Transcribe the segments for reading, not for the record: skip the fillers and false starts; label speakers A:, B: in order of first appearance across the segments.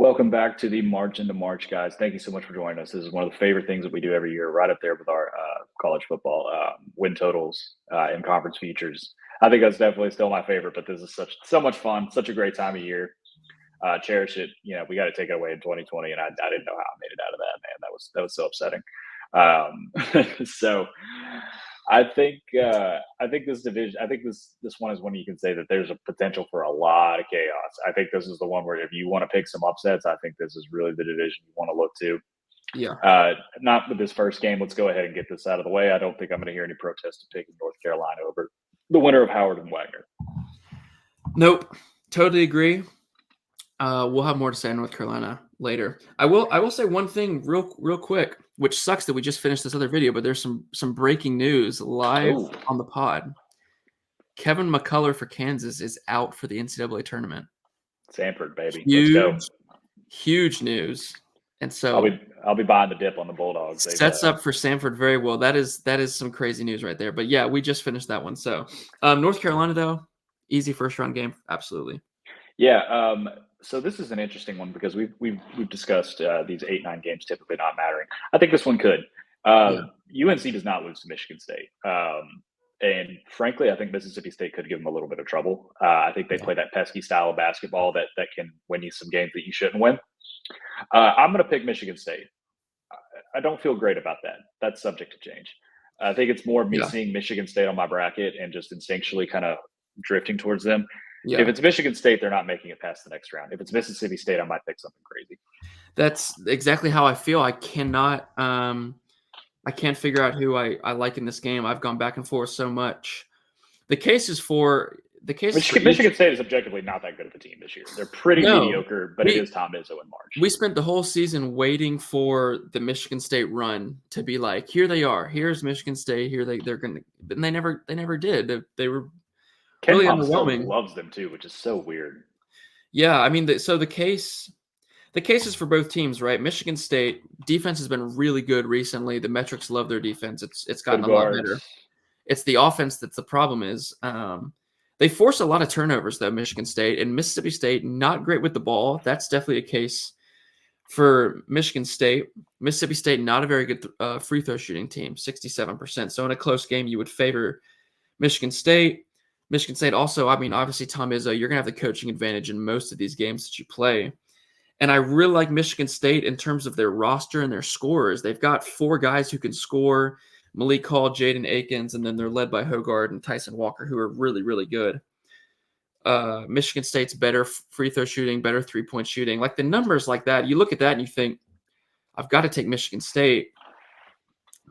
A: Welcome back to the March into March, guys. Thank you so much for joining us. This is one of the favorite things that we do every year, right up there with our college football win totals and conference features. I think that's definitely still my favorite, but this is so much fun, such a great time of year. Cherish it. You know, we got to take it away in 2020, and I didn't know how I made it out of that, man. That was so upsetting. So I think this division. I think this one is one you can say that there's a potential for a lot of chaos. I think this is the one where if you want to pick some upsets, I think this is really the division you want to look to.
B: Yeah.
A: Not with this first game. Let's go ahead and get this out of the way. I don't think I'm going to hear any protest to picking North Carolina over the winner of Howard and Wagner.
B: Nope. Totally agree. We'll have more to say on North Carolina later. I will say one thing real quick, which sucks that we just finished this other video, but there's some breaking news live on the pod. Kevin McCullough for Kansas is out for the NCAA tournament.
A: Sanford, baby. Let's go.
B: Huge news. And so
A: I'll be buying the dip on the Bulldogs.
B: Sets up for Sanford very well. That is some crazy news right there. But yeah, we just finished that one. So North Carolina though, easy first round game, absolutely.
A: Yeah. So this is an interesting one because we've discussed these 8-9 games typically not mattering. I think this one could. UNC does not lose to Michigan State. And frankly, I think Mississippi State could give them a little bit of trouble. I think they play that pesky style of basketball that can win you some games that you shouldn't win. I'm going to pick Michigan State. I don't feel great about that. That's subject to change. I think it's more me seeing Michigan State on my bracket and just instinctually kind of drifting towards them. Yeah. If it's Michigan State, they're not making it past the next round. If it's Mississippi State, I might pick something crazy.
B: That's exactly how I feel. I cannot I can't figure out who I like in this game. I've gone back and forth so much. Michigan
A: State is objectively not that good of a team this year. They're pretty mediocre, but it is Tom Izzo in March.
B: We spent the whole season waiting for the Michigan State run to be like, here they are. Here's Michigan State. Here they're going to, and they never did. They were really underwhelming.
A: Loves them too, which is so weird.
B: Yeah, I mean, the case is for both teams, right? Michigan State defense has been really good recently. The metrics love their defense. It's gotten a lot better. It's the offense that's the problem is. They force a lot of turnovers, though, Michigan State. And Mississippi State, not great with the ball. That's definitely a case for Michigan State. Mississippi State, not a very good free throw shooting team, 67%. So in a close game, you would favor Michigan State. Michigan State also, I mean, obviously, Tom Izzo, you're going to have the coaching advantage in most of these games that you play. And I really like Michigan State in terms of their roster and their scorers. They've got 4 guys who can score. Malik Hall, Jaden Akins, and then they're led by Hogard and Tyson Walker, who are really, really good. Michigan State's better free throw shooting, better three-point shooting. Like the numbers like that, you look at that and you think, I've got to take Michigan State.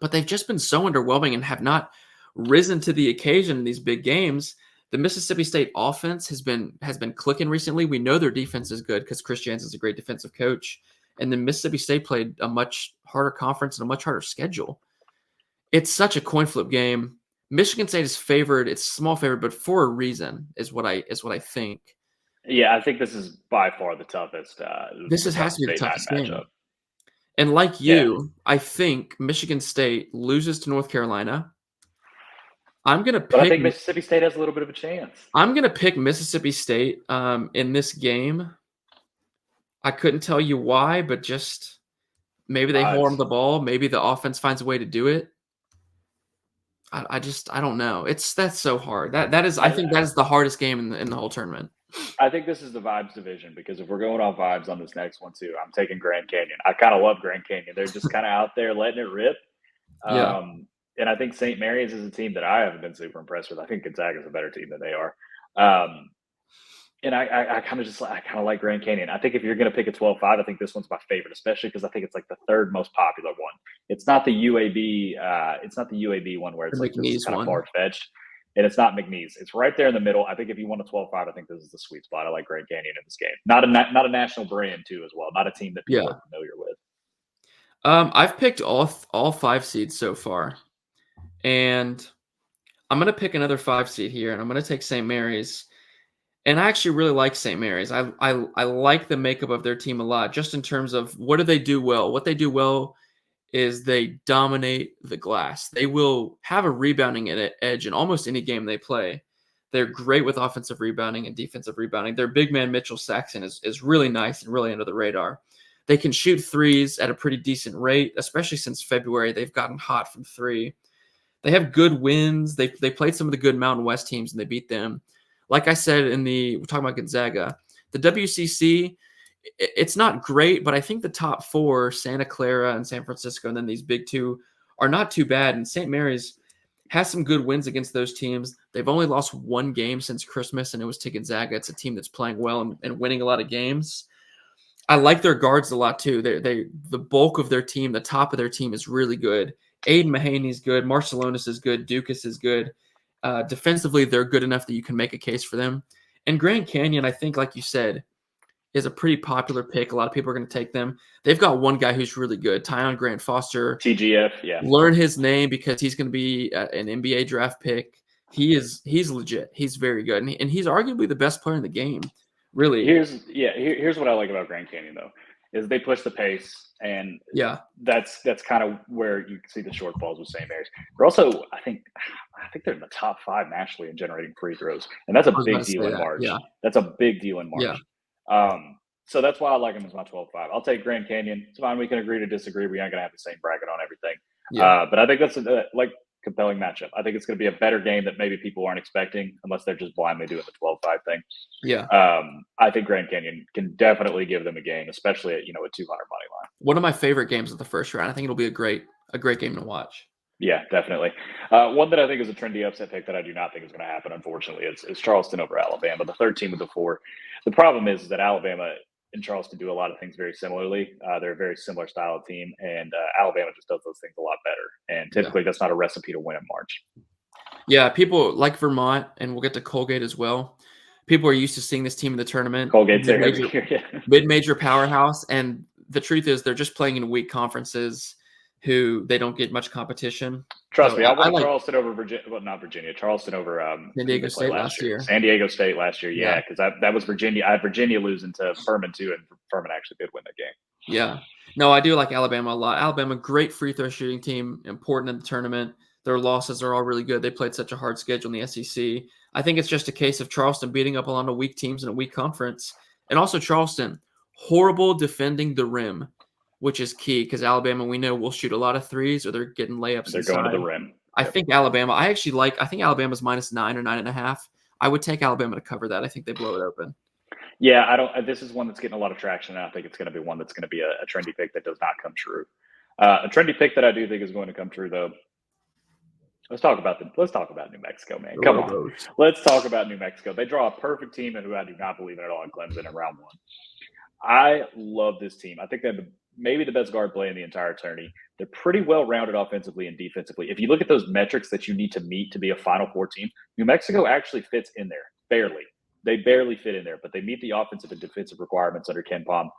B: But they've just been so underwhelming and have not risen to the occasion in these big games. The Mississippi State offense has been clicking recently. We know their defense is good because Chris Jansen's a great defensive coach. And then Mississippi State played a much harder conference and a much harder schedule. It's such a coin flip game. Michigan State is favored. It's small favorite, but for a reason is what I think.
A: Yeah, I think this is by far the toughest.
B: Has to be the toughest game. Matchup. And like you, I think Michigan State loses to North Carolina. I think
A: Mississippi State has a little bit of a chance.
B: I'm going to pick Mississippi State in this game. I couldn't tell you why, but just maybe they hold the ball. Maybe the offense finds a way to do it. I don't know. That's so hard. I think that is the hardest game in the whole tournament.
A: I think this is the vibes division because if we're going off vibes on this next one too, I'm taking Grand Canyon. I kind of love Grand Canyon. They're just kind of out there letting it rip. And I think St. Mary's is a team that I haven't been super impressed with. I think Gonzaga is a better team than they are. And I kind of like Grand Canyon. I think if you're going to pick a 12-5, I think this one's my favorite, especially because I think it's like the third most popular one. It's not the UAB. It's not the UAB one where it's like this kind of far-fetched, and it's not McNeese. It's right there in the middle. I think if you want a 12-5, I think this is the sweet spot. I like Grand Canyon in this game. Not a national brand too as well. Not a team that people are familiar with.
B: I've picked all 5 seeds so far, and I'm going to pick another 5 seed here, and I'm going to take St. Mary's. And I actually really like St. Mary's. I like the makeup of their team a lot, just in terms of what do they do well. What they do well is they dominate the glass. They will have a rebounding edge in almost any game they play. They're great with offensive rebounding and defensive rebounding. Their big man, Mitchell Saxon, is really nice and really under the radar. They can shoot threes at a pretty decent rate, especially since February. They've gotten hot from three. They have good wins. They played some of the good Mountain West teams, and they beat them. Like I said we're talking about Gonzaga. The WCC, it's not great, but I think the top four, Santa Clara and San Francisco, and then these big two, are not too bad. And St. Mary's has some good wins against those teams. They've only lost one game since Christmas, and it was to Gonzaga. It's a team that's playing well and winning a lot of games. I like their guards a lot too. The bulk of their team, the top of their team is really good. Aiden Mahaney's good. Marcellonis is good. Dukas is good. Defensively, they're good enough that you can make a case for them. And Grand Canyon, I think, like you said, is a pretty popular pick. A lot of people are going to take them. They've got one guy who's really good, Tyon Grant Foster.
A: TGF, yeah.
B: Learn his name because he's going to be an NBA draft pick. He's legit. He's very good, and he's arguably the best player in the game. Really.
A: Here's what I like about Grand Canyon though, is they push the pace, and that's kind of where you see the shortfalls with St. Mary's. They're also, I think they're in the top 5 nationally in generating free throws, and that's a big deal in March. Yeah. That's a big deal in March. Yeah. So that's why I like them as my 12-5. I'll take Grand Canyon. It's fine. We can agree to disagree. We aren't going to have the same bracket on everything. Yeah. But I think that's a compelling matchup. I think it's going to be a better game that maybe people aren't expecting unless they're just blindly doing the 12-5 thing.
B: Yeah.
A: I think Grand Canyon can definitely give them a game, especially at, a 200 money line.
B: One of my favorite games of the first round. I think it'll be a great game to watch.
A: Yeah, definitely. One that I think is a trendy upset pick that I do not think is going to happen, unfortunately, is Charleston over Alabama, the third team of the 4. The problem is that Alabama and Charleston do a lot of things very similarly. They're a very similar style of team, and Alabama just does those things a lot better. And typically that's not a recipe to win in March. Yeah,
B: people like Vermont, and we'll get to Colgate as well. People are used to seeing this team in the tournament.
A: Colgate's there every year, yeah.
B: Mid-major powerhouse, and the truth is they're just playing in weak conferences who they don't get much competition.
A: Trust me, I won Charleston over Virginia. Well, not Virginia. Charleston over
B: San Diego State last year.
A: San Diego State last year, yeah, because that was Virginia. I had Virginia losing to Furman too, and Furman actually did win that game.
B: Yeah, no, I do like Alabama a lot. Alabama, great free throw shooting team, important in the tournament. Their losses are all really good. They played such a hard schedule in the SEC. I think it's just a case of Charleston beating up a lot of weak teams in a weak conference, and also Charleston horrible defending the rim, which is key because Alabama, we know, will shoot a lot of threes or they're getting layups.
A: They're going to the rim.
B: I think Alabama, I think Alabama's -9 or 9.5. I would take Alabama to cover that. I think they blow it open.
A: Yeah, this is one that's getting a lot of traction, and I think it's going to be one that's going to be a trendy pick that does not come true. A trendy pick that I do think is going to come true, though. Let's talk about New Mexico, man. Come on. Let's talk about New Mexico. They draw a perfect team, and who I do not believe in at all in Clemson in round 1. I love this team. I think they're maybe the best guard play in the entire tourney. They're pretty well rounded offensively and defensively. If you look at those metrics that you need to meet to be a Final Four team, New Mexico actually fits in there. Barely. They barely fit in there, but they meet the offensive and defensive requirements under Ken Pom.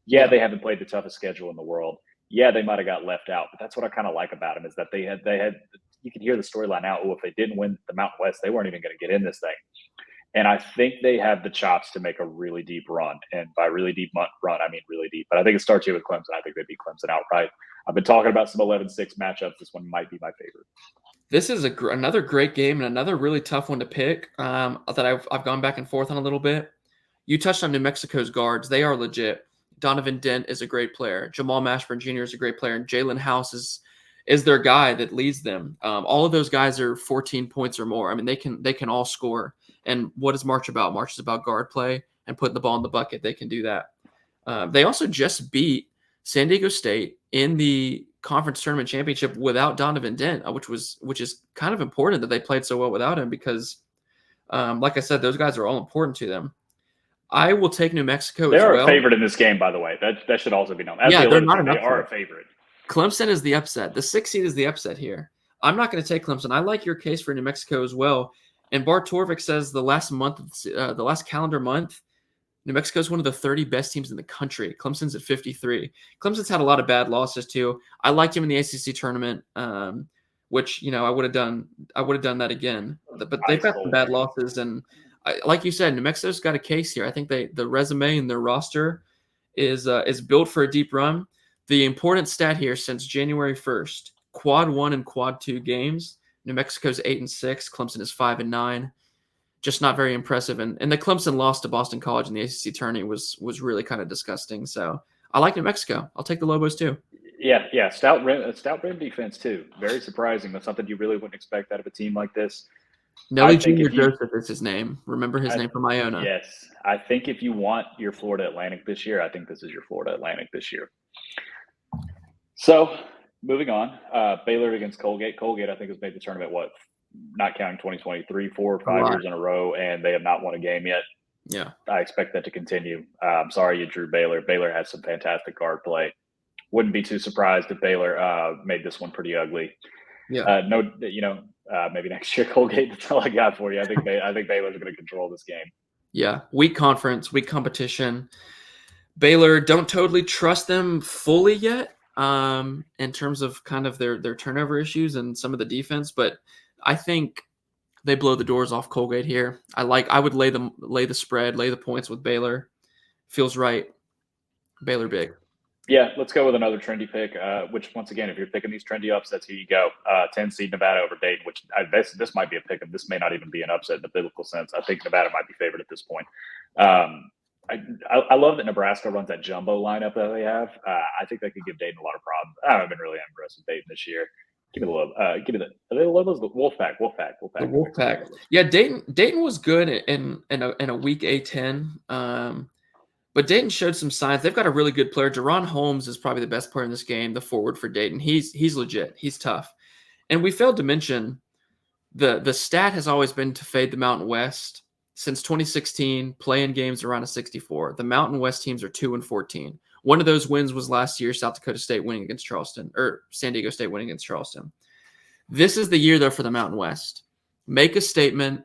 A: Yeah, they haven't played the toughest schedule in the world. Yeah, they might have got left out, but that's what I kind of like about them is that they had. You can hear the storyline now. Oh, if they didn't win the Mountain West, they weren't even going to get in this thing. And I think they have the chops to make a really deep run. And by really deep run, I mean really deep. But I think it starts here with Clemson. I think they beat Clemson outright. I've been talking about some 11-6 matchups. This one might be my favorite.
B: This is another great game and another really tough one to pick that I've gone back and forth on a little bit. You touched on New Mexico's guards. They are legit. Donovan Dent is a great player. Jamal Mashburn Jr. is a great player. And Jalen House is their guy that leads them. All of those guys are 14 points or more. I mean, they can all score. And what is March about? March is about guard play and putting the ball in the bucket. They can do that. They also just beat San Diego State in the conference tournament championship without Donovan Dent, which is kind of important that they played so well without him because, like I said, those guys are all important to them. I will take New Mexico
A: as well.
B: They're
A: a favorite in this game, by the way. That should also be known.
B: They're not enough.
A: They are a favorite.
B: Clemson is the upset. The 6th seed is the upset here. I'm not going to take Clemson. I like your case for New Mexico as well. And Bart Torvik says the last calendar month, New Mexico is one of the 30 best teams in the country. Clemson's at 53. Clemson's had a lot of bad losses too. I liked him in the ACC tournament, which I would have done that again. But they've got some bad losses, and like you said, New Mexico's got a case here. I think the resume and their roster is built for a deep run. The important stat here since January 1st, quad 1 and quad 2 games. New Mexico's 8-6. Clemson is 5-9. just not very impressive. And the Clemson loss to Boston College in the ACC tourney was really kind of disgusting. So I like New Mexico. I'll take the Lobos too.
A: Yeah. Stout rim defense too. Very surprising. That's something you really wouldn't expect out of a team like this.
B: Nelly Jr. Joseph is his name. Remember his name from Iona.
A: Yes. I think if you want your Florida Atlantic this year, I think this is your Florida Atlantic this year. So moving on, Baylor against Colgate. Colgate, I think, has made the tournament, not counting 2023, 4 or 5 years in a row, and they have not won a game yet.
B: Yeah.
A: I expect that to continue. I'm sorry you drew Baylor. Baylor has some fantastic guard play. Wouldn't be too surprised if Baylor made this one pretty ugly.
B: Yeah.
A: Maybe next year Colgate. That's all I got for you. I think Baylor's going to control this game.
B: Yeah, weak conference, weak competition. Baylor, don't totally trust them fully yet in terms of kind of their turnover issues and some of the defense, but I think they blow the doors off Colgate here. I would lay the spread, lay the points with Baylor. Feels right. Baylor big.
A: Yeah, let's go with another trendy pick, which, once again, if you're picking these trendy upsets, here you go. 10 seed Nevada over Dayton, which this might be a pick, and this may not even be an upset in the biblical sense. I think Nevada might be favored at this point. I love that Nebraska runs that jumbo lineup that they have. I think that could give Dayton a lot of problems. I haven't been really impressed with Dayton this year. Give me the Lobos, the Wolfpack.
B: The Wolfpack. Yeah, Dayton was good in a week A10. But Dayton showed some signs. They've got a really good player. Deron Holmes is probably the best player in this game, the forward for Dayton. He's legit. He's tough. And we failed to mention the stat has always been to fade the Mountain West. Since 2016, playing games around a 64. The Mountain West teams are 2-14. One of those wins was last year, South Dakota State winning against Charleston, or San Diego State winning against Charleston. This is the year, though, for the Mountain West. Make a statement.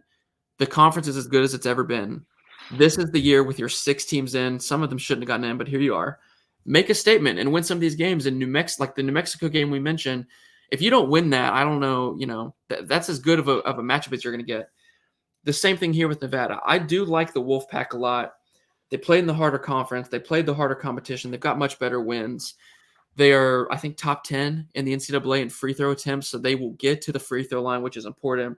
B: The conference is as good as it's ever been. This is the year with your 6 teams in. Some of them shouldn't have gotten in, but here you are. Make a statement and win some of these games. In New Mexico, like the New Mexico game we mentioned, if you don't win that, I don't know. That's as good of a matchup as you're going to get. The same thing here with Nevada. I do like the Wolfpack a lot. They played in the harder conference. They played the harder competition. They've got much better wins. They are, I think, top 10 in the NCAA in free throw attempts, so they will get to the free throw line, which is important.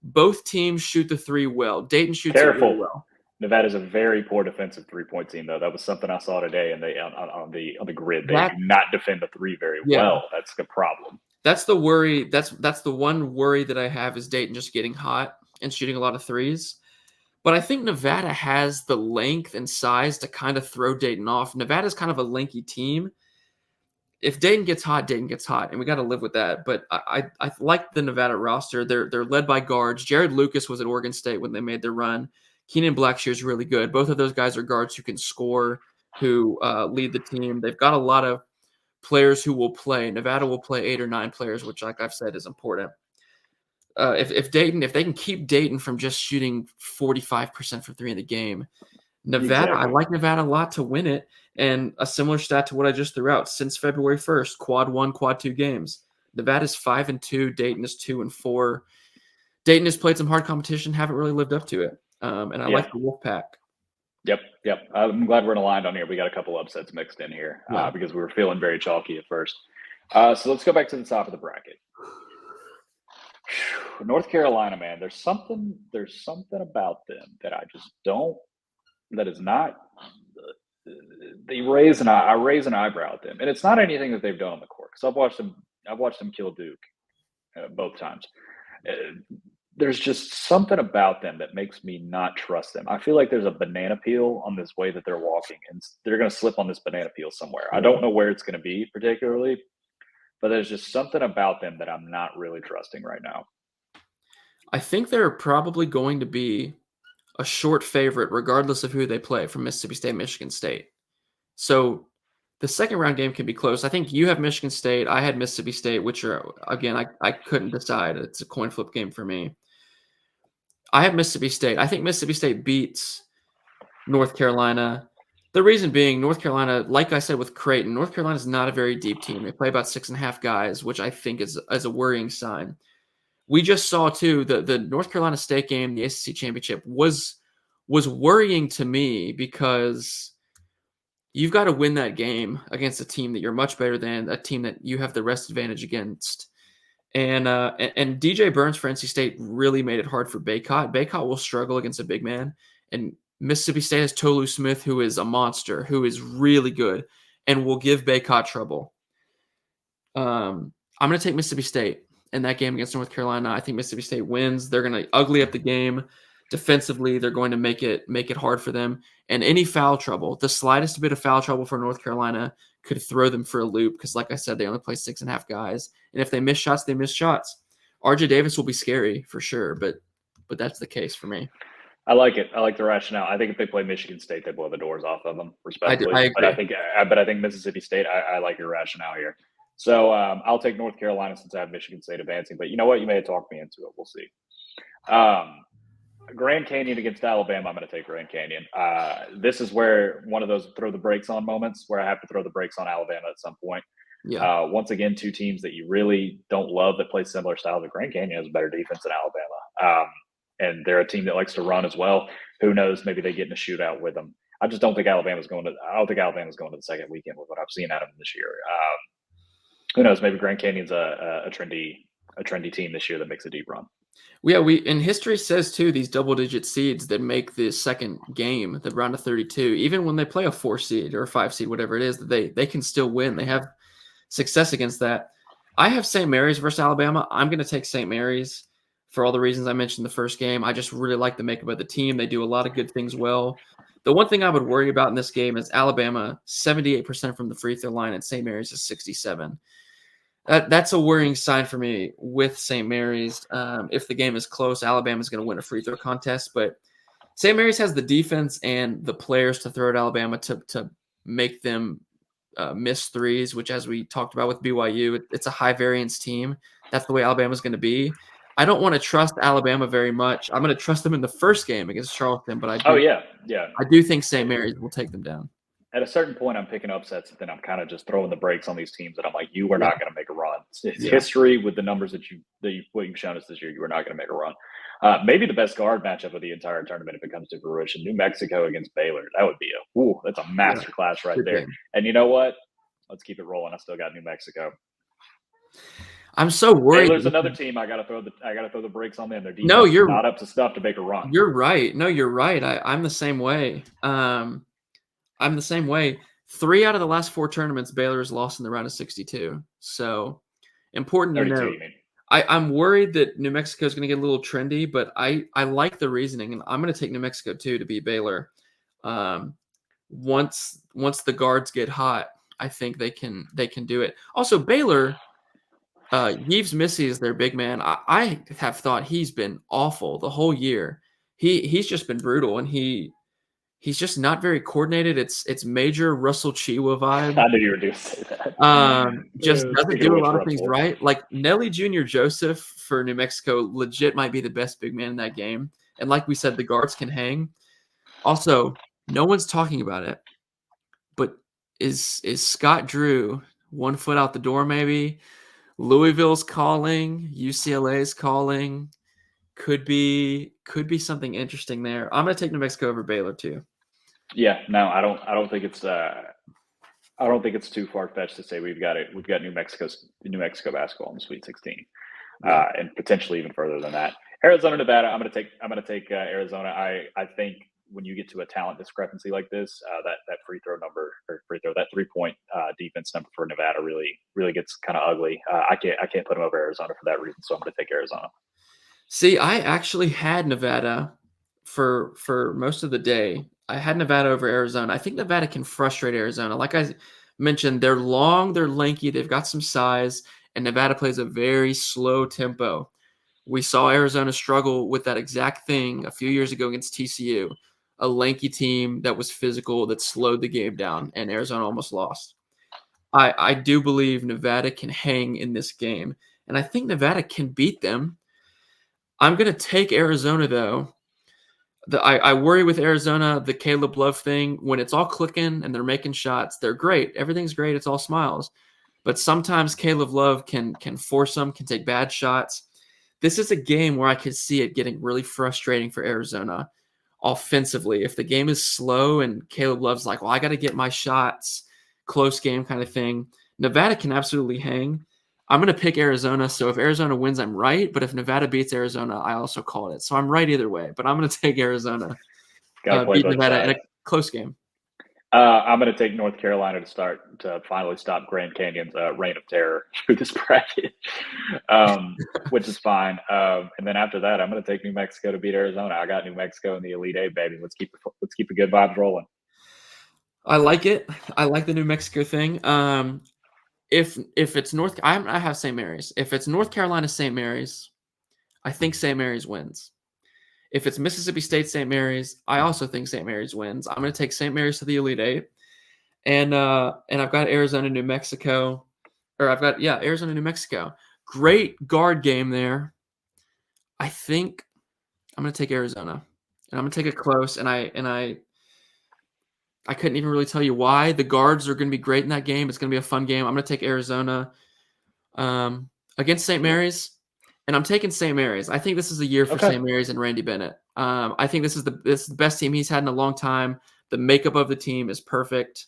B: Both teams shoot the 3 well. Dayton shoots it really well.
A: Nevada's a very poor defensive 3-point team, though. That was something I saw today, and on the grid, they do not defend the 3 very well. That's the problem.
B: That's the worry. That's the one worry that I have is Dayton just getting hot and shooting a lot of 3s. But I think Nevada has the length and size to kind of throw Dayton off. Nevada's kind of a lanky team. If Dayton gets hot, and we got to live with that. But I like the Nevada roster. They're led by guards. Jared Lucas was at Oregon State when they made their run. Keenan Blackshear is really good. Both of those guys are guards who can score, who lead the team. They've got a lot of players who will play. Nevada will play 8 or 9 players, which, like I've said, is important. If they can keep Dayton from just shooting 45% from 3 in the game, Nevada, exactly. I like Nevada a lot to win it. And a similar stat to what I just threw out, since February 1st, quad 1, quad 2 games. Nevada's 5-2, Dayton is 2-4. Dayton has played some hard competition, haven't really lived up to it. And I like the Wolfpack.
A: Yep. I'm glad we're aligned on here. We got a couple upsets mixed in here because we were feeling very chalky at first. So let's go back to the top of the bracket. North Carolina, man, there's something about them that I just don't. That is not. I raise an eyebrow at them, and it's not anything that they've done on the court. Because I've watched them kill Duke both times. There's just something about them that makes me not trust them. I feel like there's a banana peel on this way that they're walking, and they're going to slip on this banana peel somewhere. I don't know where it's going to be particularly, but there's just something about them that I'm not really trusting right now.
B: I think they're probably going to be a short favorite regardless of who they play from Mississippi State, Michigan State. So the second round game can be close. I think you have Michigan State. I had Mississippi State, which are, again, I couldn't decide. It's a coin flip game for me. I have Mississippi State. I think Mississippi State beats North Carolina. The reason being, North Carolina, like I said with Creighton, North Carolina is not a very deep team. They play about 6.5 guys, which I think is a worrying sign. We just saw, too, the North Carolina State game, the ACC Championship, was worrying to me because you've got to win that game against a team that you're much better than, a team that you have the rest advantage against. And DJ Burns for NC State really made it hard for Baycott. Baycott will struggle against a big man, and Mississippi State has Tolu Smith, who is a monster, who is really good, and will give Baycott trouble. I'm going to take Mississippi State in that game against North Carolina. I think Mississippi State wins. They're going to ugly up the game defensively. They're going to make it hard for them. And any foul trouble, the slightest bit of foul trouble for North Carolina could throw them for a loop because, like I said, they only play 6.5 guys. And if they miss shots, they miss shots. RJ Davis will be scary for sure, but that's the case for me.
A: I like it. I like the rationale. I think if they play Michigan State, they blow the doors off of them, respectfully.
B: I agree.
A: But I think Mississippi State. I like your rationale here. So I'll take North Carolina since I have Michigan State advancing. But you know what? You may have talked me into it. We'll see. Grand Canyon against Alabama. I'm going to take Grand Canyon. This is where one of those throw the brakes on moments where I have to throw the brakes on Alabama at some point.
B: Yeah.
A: Once again, two teams that you really don't love that play similar styles. The Grand Canyon has a better defense than Alabama. And they're a team that likes to run as well. Who knows? Maybe they get in a shootout with them. I just don't think Alabama's going to. I don't think Alabama's going to the second weekend with what I've seen out of them this year. Who knows? Maybe Grand Canyon's a trendy team this year that makes a deep run.
B: Yeah, and history says too, these double-digit seeds that make the second game, the round of 32, even when they play a 4 seed or a 5 seed, whatever it is, that they can still win. They have success against that. I have St. Mary's versus Alabama. I'm going to take St. Mary's for all the reasons I mentioned the first game. I just really like the makeup of the team. They do a lot of good things well. The one thing I would worry about in this game is Alabama 78% from the free throw line and St. Mary's is 67%. That's a worrying sign for me with St. Mary's. If the game is close, Alabama's going to win a free throw contest. But St. Mary's has the defense and the players to throw at Alabama to make them miss threes, which, as we talked about with BYU, it's a high variance team. That's the way Alabama's going to be. I don't want to trust Alabama very much. I'm going to trust them in the first game against Charleston, but I do think St. Mary's will take them down.
A: At a certain point, I'm picking upsets, and then I'm kind of just throwing the brakes on these teams that I'm like, you are not going to make a run. It's history with the numbers what you've shown us this year. You are not going to make a run. Maybe the best guard matchup of the entire tournament if it comes to fruition. New Mexico against Baylor. That would be that's a masterclass right there. Game. And you know what? Let's keep it rolling. I still got New Mexico.
B: I'm so worried.
A: Baylor's another team. I got to throw the brakes on them. Their defense is not up to stuff to make a run.
B: You're right. No, you're right. I'm the same way. I'm the same way. 3 out of the last 4 tournaments, Baylor has lost in the round of 62. So important to know. I'm worried that New Mexico is going to get a little trendy, but I like the reasoning, and I'm going to take New Mexico too to beat Baylor. Once the guards get hot, I think they can do it. Also, Baylor, Yves Missy is their big man. I have thought he's been awful the whole year. He's just been brutal, and he's just not very coordinated. It's major Russell Chiwa vibe.
A: I knew you were going to say that.
B: Just doesn't do a lot of things right. Like Nelly Jr. Joseph for New Mexico legit might be the best big man in that game. And like we said, the guards can hang. Also, no one's talking about it, but is Scott Drew 1 foot out the door maybe? Louisville's calling. UCLA's calling. Could be something interesting there. I'm going to take New Mexico over Baylor too.
A: Yeah, no, I don't think it's too far fetched to say we've got New Mexico basketball in the Sweet 16, and potentially even further than that. Arizona, Nevada. I'm going to take Arizona. I think when you get to a talent discrepancy like this, that that 3-point defense number for Nevada really gets kind of ugly. I can't put them over Arizona for that reason, so I'm going to take Arizona.
B: See, I actually had Nevada for most of the day. I had Nevada over Arizona. I think Nevada can frustrate Arizona. Like I mentioned, they're long, they're lanky, they've got some size, and Nevada plays a very slow tempo. We saw Arizona struggle with that exact thing a few years ago against TCU, a lanky team that was physical, that slowed the game down, and Arizona almost lost. I do believe Nevada can hang in this game, and I think Nevada can beat them. I'm going to take Arizona, though. I worry with Arizona, the Caleb Love thing. When it's all clicking and they're making shots, they're great. Everything's great. It's all smiles. But sometimes Caleb Love can force them, can take bad shots. This is a game where I could see it getting really frustrating for Arizona offensively. If the game is slow and Caleb Love's like, well, I got to get my shots, close game kind of thing, Nevada can absolutely hang. I'm going to pick Arizona. So if Arizona wins, I'm right. But if Nevada beats Arizona, I also called it. So I'm right either way. But I'm going to take Arizona.
A: Got to play
B: Beat
A: both
B: Nevada in
A: sides.
B: a close game.
A: I'm going to take North Carolina to finally stop Grand Canyon's reign of terror through this bracket, which is fine. And then after that, I'm going to take New Mexico to beat Arizona. I got New Mexico in the Elite Eight, baby. Let's keep the good vibes rolling.
B: I like it. I like the New Mexico thing. If it's I have St. Mary's. If it's North Carolina St. Mary's, I think St. Mary's wins. If it's Mississippi State St. Mary's, I also think St. Mary's wins. I'm going to take St. Mary's to the Elite Eight, and I've got Arizona, New Mexico, or I've got Arizona, New Mexico. Great guard game there. I think I'm going to take Arizona, and I'm going to take it close. And I couldn't even really tell you why. The guards are going to be great in that game. It's going to be a fun game. I'm going to take Arizona against St. Mary's. And I'm taking St. Mary's. I think this is a year for St. Mary's and Randy Bennett. I think this is the best team he's had in a long time. The makeup of the team is perfect.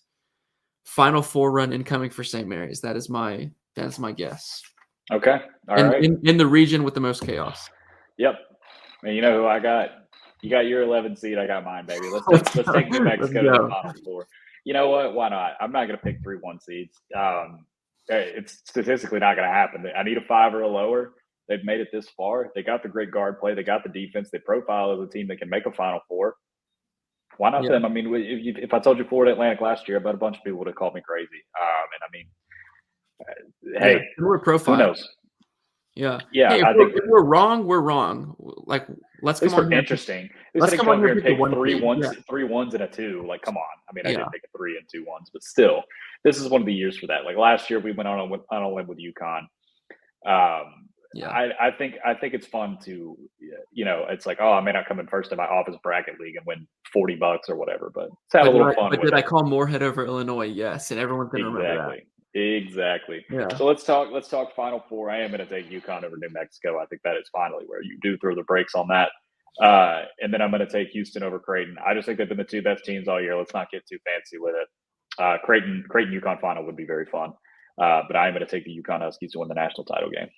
B: Final four run incoming for St. Mary's. That is my guess.
A: Okay. All right.
B: In the region with the most chaos.
A: Yep. And you know who I got? You got your 11 seed. I got mine, baby. Let's take New Mexico to the Final Four. You know what? Why not? I'm not going to pick 3-1 seeds. It's statistically not going to happen. I need a 5 or a lower. They've made it this far. They got the great guard play. They got the defense. They profile as a team that can make a Final Four. Why not them? I mean, if I told you Florida Atlantic last year, I bet a bunch of people would have called me crazy. Hey,
B: we're profile.
A: Who knows?
B: Yeah.
A: Yeah.
B: Hey, if we're wrong, we're wrong. Like, let's come on here.
A: Interesting. Let's come here and pick 3 1s and a 2. Like, come on. I mean, I did pick a 3 and 2 1s, but still, this is one of the years for that. Like last year, we went on a limb with UConn. I think it's fun to, it's like, oh, I may not come in first in my office bracket league and win $40 or whatever, but let's have a little fun.
B: But did I call Moorhead over Illinois? Yes, and everyone's going to remember that.
A: Exactly. Yeah. So let's talk Final Four. I am going to take UConn over New Mexico. I think that is finally where you do throw the brakes on that. And then I'm going to take Houston over Creighton. I just think they've been the two best teams all year. Let's not get too fancy with it. Creighton UConn final would be very fun. But I am going to take the UConn Huskies to win the national title game.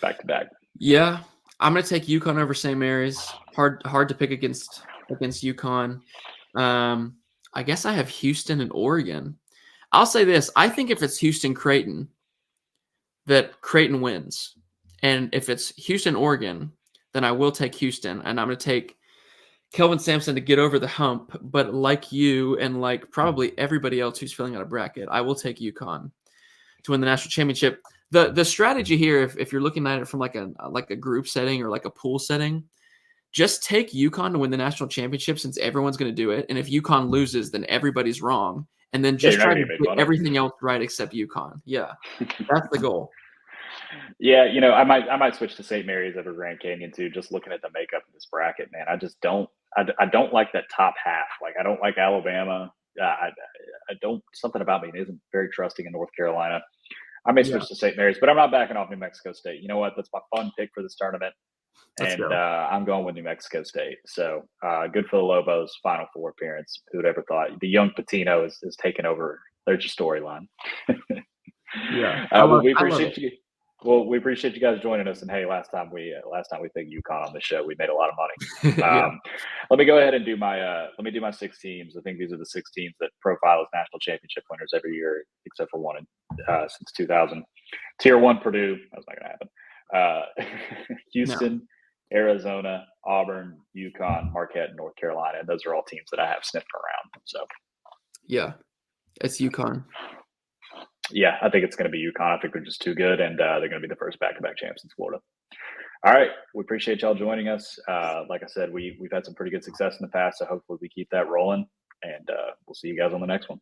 A: Back to back.
B: Yeah, I'm going to take UConn over St. Mary's. Hard to pick against UConn. I guess I have Houston and Oregon. I'll say this. I think if it's Houston-Creighton, that Creighton wins. And if it's Houston-Oregon, then I will take Houston. And I'm going to take Kelvin Sampson to get over the hump. But like you and like probably everybody else who's filling out a bracket, I will take UConn to win the national championship. The strategy here, if you're looking at it from like a group setting or like a pool setting, just take UConn to win the national championship since everyone's going to do it. And if UConn loses, then everybody's wrong. And then just try to get everything else right except UConn. Yeah, that's the goal.
A: Yeah, I might switch to St. Mary's over Grand Canyon too. Just looking at the makeup of this bracket, man, I just don't. I don't like that top half. Like I don't like Alabama. I don't. Something about me isn't very trusting in North Carolina. I may switch to St. Mary's, but I'm not backing off New Mexico State. You know what? That's my fun pick for this tournament. And I'm going with New Mexico State. So good for the Lobos' Final Four appearance. Who would ever thought? The young Patino is taking over. There's your storyline. We appreciate you. Well, we appreciate you guys joining us. And hey, last time we picked UConn on the show, we made a lot of money. Let me go ahead and do my 6 teams. I think these are the 6 teams that profile as national championship winners every year, except for one since 2000. Tier 1 Purdue. That's not going to happen. Houston, Arizona, Auburn, UConn, Marquette, and North Carolina. And those are all teams that I have sniffing around. So
B: yeah, it's UConn.
A: Yeah, I think it's going to be UConn. I think they're just too good, and they're going to be the first back-to-back champs in Florida. All right, we appreciate y'all joining us. Like I said, we've had some pretty good success in the past, so hopefully we keep that rolling, and we'll see you guys on the next one.